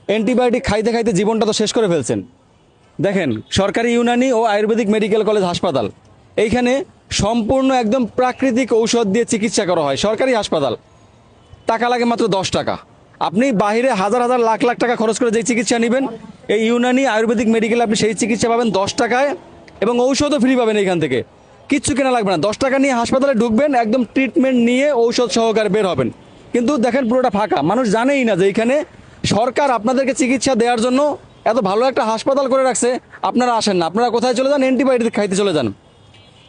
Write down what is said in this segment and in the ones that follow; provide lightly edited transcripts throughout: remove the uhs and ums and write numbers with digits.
Antibiotic খাইতে খাইতে জীবনটা তো শেষ করে ফেলছেন। দেখেন, সরকারি ইউনানি ও আয়ুর্বেদিক মেডিকেল কলেজ হাসপাতাল, এইখানে সম্পূর্ণ একদম প্রাকৃতিক ঔষধ দিয়ে চিকিৎসা করা হয়। সরকারি হাসপাতাল, টাকা লাগে মাত্র 10 টাকা। আপনি বাইরে হাজার হাজার লাখ লাখ টাকা খরচ করে যে চিকিৎসা নেবেন, এই ইউনানি আয়ুর্বেদিক মেডিকেলে আপনি সেই চিকিৎসা পাবেন 10 টাকায়, এবং ঔষধও ফ্রি পাবেন। এইখান থেকে কিচ্ছু কেনা লাগবে না। 10 টাকা নিয়ে হাসপাতালে ঢুকবেন, একদম ট্রিটমেন্ট নিয়ে ঔষধ সহকারে বের হবেন। কিন্তু দেখেন পুরোটা ফাঁকা, মানুষ জানেই না যে এইখানে সরকার আপনাদেরকে চিকিৎসা দেওয়ার জন্য এত ভালো একটা হাসপাতাল করে রাখছে। আপনারা আসেন না, আপনারা কোথায় চলে যান? অ্যান্টিবায়োটিক খাইতে চলে যান।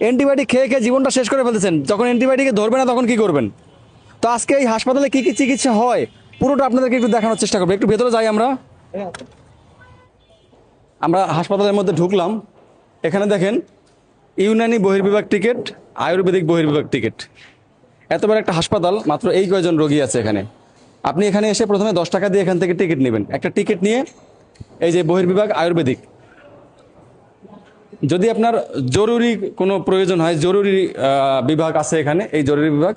অ্যান্টিবায়োটিক খেয়ে খেয়ে জীবনটা শেষ করে ফেলতেছেন। যখন অ্যান্টিবায়োটিকে ধরবে না তখন কি করবেন? তো আজকে এই হাসপাতালে কি কি চিকিৎসা হয় পুরোটা আপনাদেরকে একটু দেখানোর চেষ্টা করবো। একটু ভেতরে যাই আমরা। আমরা হাসপাতালের মধ্যে ঢুকলাম। এখানে দেখেন, ইউনানি বহির্বিভাগ টিকিট, আয়ুর্বেদিক বহির্বিভাগ টিকিট। এত বড় একটা হাসপাতাল, মাত্র এই কয়জন রোগী আছে এখানে। আপনি এখানে এসে প্রথমে 10 টাকা দিয়ে এখান থেকে টিকিট নেবেন। একটা টিকিট নিয়ে এই যে বহির্বিভাগ আয়ুর্বেদিক, যদি আপনার জরুরি কোনো প্রয়োজন হয়, জরুরি বিভাগ আছে এখানে, এই জরুরি বিভাগ,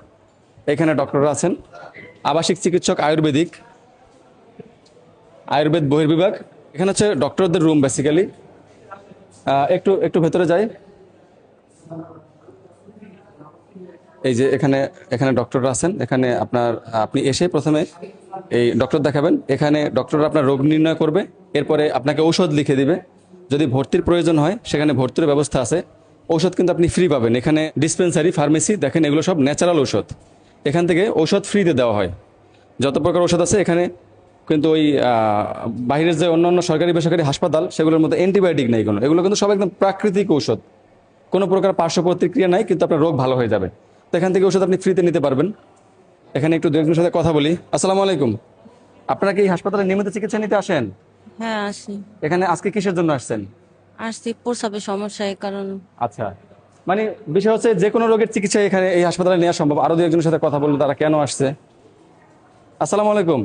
এখানে ডক্টররা আছেন। আবাসিক চিকিৎসক আয়ুর্বেদিক, আয়ুর্বেদ বহির্বিভাগ, এখানে হচ্ছে ডক্টরদের রুম বেসিক্যালি। একটু একটু ভেতরে যাই। এই যে এখানে এখানে ডক্টররা আছেন। এখানে আপনি এসে প্রথমে এই ডক্টর দেখাবেন। এখানে ডক্টররা আপনার রোগ নির্ণয় করবে, এরপরে আপনাকে ঔষধ লিখে দিবে। যদি ভর্তির প্রয়োজন হয় সেখানে ভর্তির ব্যবস্থা আছে। ঔষধ কিন্তু আপনি ফ্রি পাবেন। এখানে ডিসপেন্সারি, ফার্মেসি, দেখেন এগুলো সব ন্যাচারাল ঔষধ। এখান থেকে ঔষধ ফ্রিতে দেওয়া হয়। যত প্রকার ঔষধ আছে এখানে। কিন্তু ওই বাইরের যে অন্যান্য সরকারি বেসরকারি হাসপাতাল, সেগুলোর মধ্যে অ্যান্টিবায়োটিক নেই কোনো। এগুলো কিন্তু সব একদম প্রাকৃতিক ঔষধ, কোনো প্রকার পার্শ্ব প্রতিক্রিয়া নাই, কিন্তু আপনার রোগ ভালো হয়ে যাবে। তো এখান থেকে ওষুধ আপনি ফ্রিতে নিতে পারবেন। এখানে একটু দু একজনের সাথে কথা বলি। আসসালামু আলাইকুম। আপনারা কি এই হাসপাতালে নিয়মিত চিকিৎসা নিতে আসেন? হ্যাঁ, আসি। এখানে আজকে কিসের জন্য আসছেন? আসছি প্রস্রাবের সমস্যা, এই কারণ। আচ্ছা, মানে বিষয় হচ্ছে যে কোনো রোগের চিকিৎসা এখানে এই হাসপাতালে নেওয়া সম্ভব। আরো দু একজনের সাথে কথা বলবো তারা কেন আসছে। আসসালামু আলাইকুম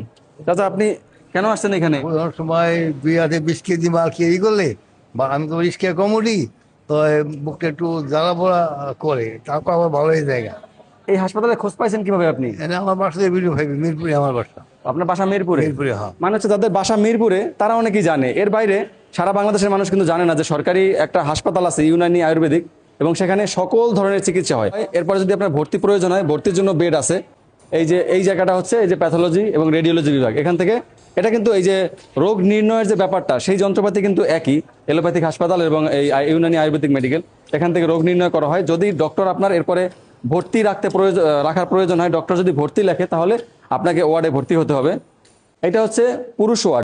চাচা, আপনি কেন আসছেন এখানে? অনেক সময় 2 হাতে 20 কেজি মাল খেয়ে করলে, বা আমি তো রিস্কে কমোডি, তো বুকটা একটু জ্বালা পোড়া করে, তারপর আবার ভালো হয়ে জায়গা। এই হাসপাতালে খোঁজ পাইছেন কিভাবে আপনি? এটা আমার বাসা থেকে ভিডিও ভাই, মিরপুরে আমার বাসা। আপনার বাসা মিরপুরে? মিরপুরে, হ্যাঁ। মানে হচ্ছে যাদের বাসা মিরপুরে তারা অনেকেই জানে। এর বাইরে সারা বাংলাদেশের মানুষ কিন্তু জানে না যে সরকারি একটা হাসপাতাল আছে ইউনানি আয়ুর্বেদিক, এবং সেখানে সকল ধরনের চিকিৎসা হয়। এরপরে যদি আপনার ভর্তি প্রয়োজন হয়, ভর্তির জন্য বেড আছে। এই যে এই জায়গাটা হচ্ছে এই যে প্যাথোলজি এবং রেডিওলজি বিভাগ। এখান থেকে এটা কিন্তু এই যে রোগ নির্ণয়ের যে ব্যাপারটা, সেই যন্ত্রপাতি কিন্তু একই। এলোপ্যাথিক হাসপাতাল এবং এই ইউনানি আয়ুর্বেদিক মেডিকেল, এখান থেকে রোগ নির্ণয় করা হয়। যদি ডক্টর আপনার এরপরে ভর্তি রাখার প্রয়োজন হয়, ডক্টর যদি ভর্তি লেখে, তাহলে আপনাকে ওয়ার্ডে ভর্তি হতে হবে। এটা হচ্ছে পুরুষ ওয়ার্ড।